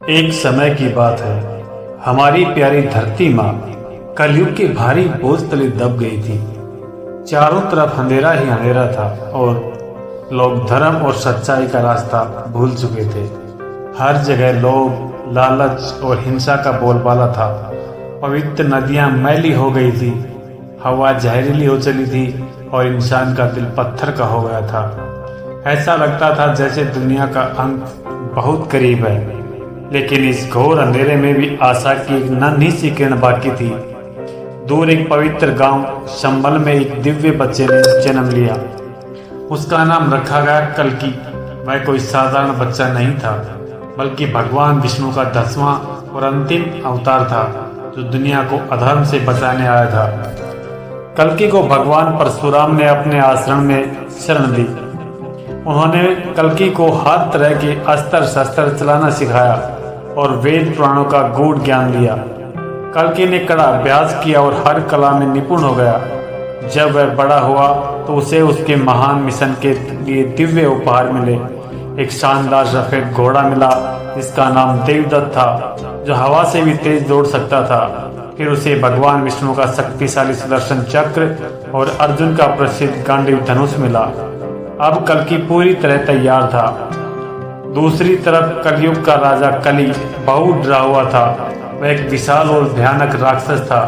एक समय की बात है। हमारी प्यारी धरती माँ कलयुग के भारी बोझ तले दब गई थी। चारों तरफ अंधेरा ही अंधेरा था और लोग धर्म और सच्चाई का रास्ता भूल चुके थे। हर जगह लोग लालच और हिंसा का बोलबाला था। पवित्र नदियां मैली हो गई थी, हवा जहरीली हो चली थी और इंसान का दिल पत्थर का हो गया था। ऐसा लगता था जैसे दुनिया का अंत बहुत करीब है, लेकिन इस घोर अंधेरे में भी आशा की एक नन्ही सी किरण बाकी थी। दूर एक पवित्र गांव संभल में एक दिव्य बच्चे ने जन्म लिया। उसका नाम रखा गया कल्कि। वह कोई साधारण बच्चा नहीं था, बल्कि भगवान विष्णु का 10वां और अंतिम अवतार था, जो दुनिया को अधर्म से बचाने आया था। कल्कि को भगवान परशुराम ने अपने आश्रम में शरण दी। उन्होंने कल्कि को हर तरह के अस्त्र शस्त्र चलाना सिखाया और वेद पुराणों का गूढ़ ज्ञान दिया। कल्कि ने कड़ा अभ्यास किया और हर कला में निपुण हो गया। जब वह बड़ा हुआ तो उसे उसके महान मिशन के लिए दिव्य उपहार मिले। एक शानदार सफेद घोड़ा मिला जिसका नाम देवदत्त था, जो हवा से भी तेज दौड़ सकता था। फिर उसे भगवान विष्णु का शक्तिशाली सुदर्शन चक्र और अर्जुन का प्रसिद्ध गांडीव धनुष मिला। अब कल्कि पूरी तरह तैयार था। दूसरी तरफ कलयुग का राजा कली बहुत डरा हुआ था। वह एक विशाल और भयानक राक्षस था,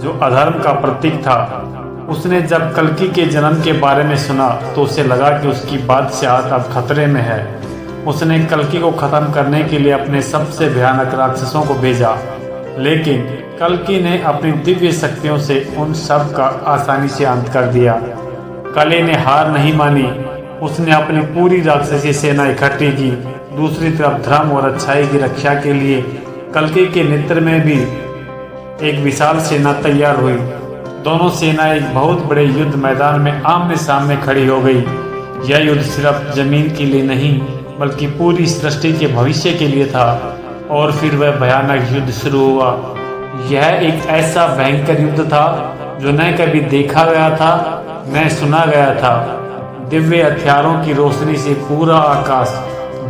जो अधर्म का प्रतीक था। उसने जब कल्कि के जन्म के बारे में सुना तो उसे लगा कि उसकी बादशाहत अब खतरे में है। उसने कल्कि को खत्म करने के लिए अपने सबसे भयानक राक्षसों को भेजा, लेकिन कल्कि ने अपनी दिव्य शक्तियों से उन सब का आसानी से अंत कर दिया। कली ने हार नहीं मानी। उसने अपनी पूरी राक्षसी सेना इकट्ठी की। दूसरी तरफ धर्म और अच्छाई की रक्षा के लिए कल्कि के नेतृत्व में भी एक विशाल सेना तैयार हुई। दोनों सेनाएं एक बहुत बड़े युद्ध मैदान में आमने सामने खड़ी हो गई। यह युद्ध सिर्फ जमीन के लिए नहीं, बल्कि पूरी सृष्टि के भविष्य के लिए था। और फिर वह भयानक युद्ध शुरू हुआ। यह एक ऐसा भयंकर युद्ध था जो न कभी देखा गया था, न सुना गया था। दिव्य हथियारों की रोशनी से पूरा आकाश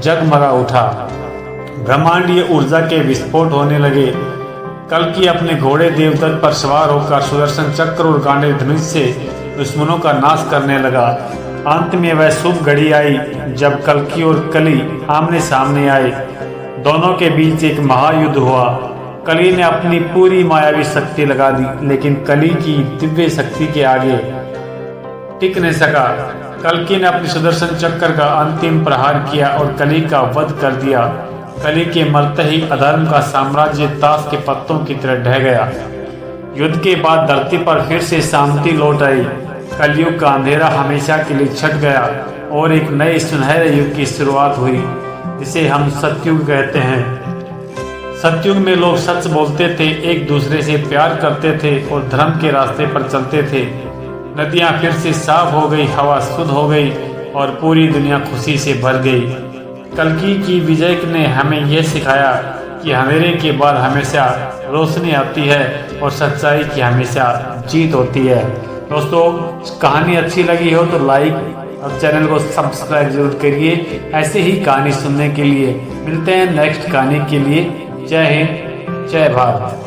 जगमगा उठा। ब्रह्मांडीय ऊर्जा के विस्फोट होने लगे। कल्कि अपने घोड़े देवदत्त पर सवार होकर सुदर्शन चक्र और गांडीव धनुष से दुश्मनों का नाश करने लगा। अंत में वह शुभ घड़ी आई जब कल्कि और कली आमने सामने आए। दोनों के बीच एक महायुद्ध हुआ। कली ने अपनी पूरी मायावी शक्ति लगा दी, लेकिन कली की दिव्य शक्ति के आगे टिक नहीं सका। कल्कि ने अपने सुदर्शन चक्र का अंतिम प्रहार किया और कली का वध कर दिया। कली के मरते ही अधर्म का साम्राज्य ताश के पत्तों की तरह ढह गया। युद्ध के बाद धरती पर फिर से शांति लौट आई। कलयुग का अंधेरा हमेशा के लिए छट गया और एक नए सुनहरे युग की शुरुआत हुई, जिसे हम सतयुग कहते हैं। सतयुग में लोग सच बोलते थे, एक दूसरे से प्यार करते थे और धर्म के रास्ते पर चलते थे। नदियां फिर से साफ हो गई, हवा शुद्ध हो गई और पूरी दुनिया खुशी से भर गई। कल्कि की विजय ने हमें यह सिखाया कि अंधेरे के बाद हमेशा रोशनी आती है और सच्चाई की हमेशा जीत होती है। दोस्तों, कहानी अच्छी लगी हो तो लाइक और चैनल को सब्सक्राइब जरूर करिए। ऐसे ही कहानी सुनने के लिए मिलते हैं नेक्स्ट कहानी के लिए। जय हिंद, जय भारत।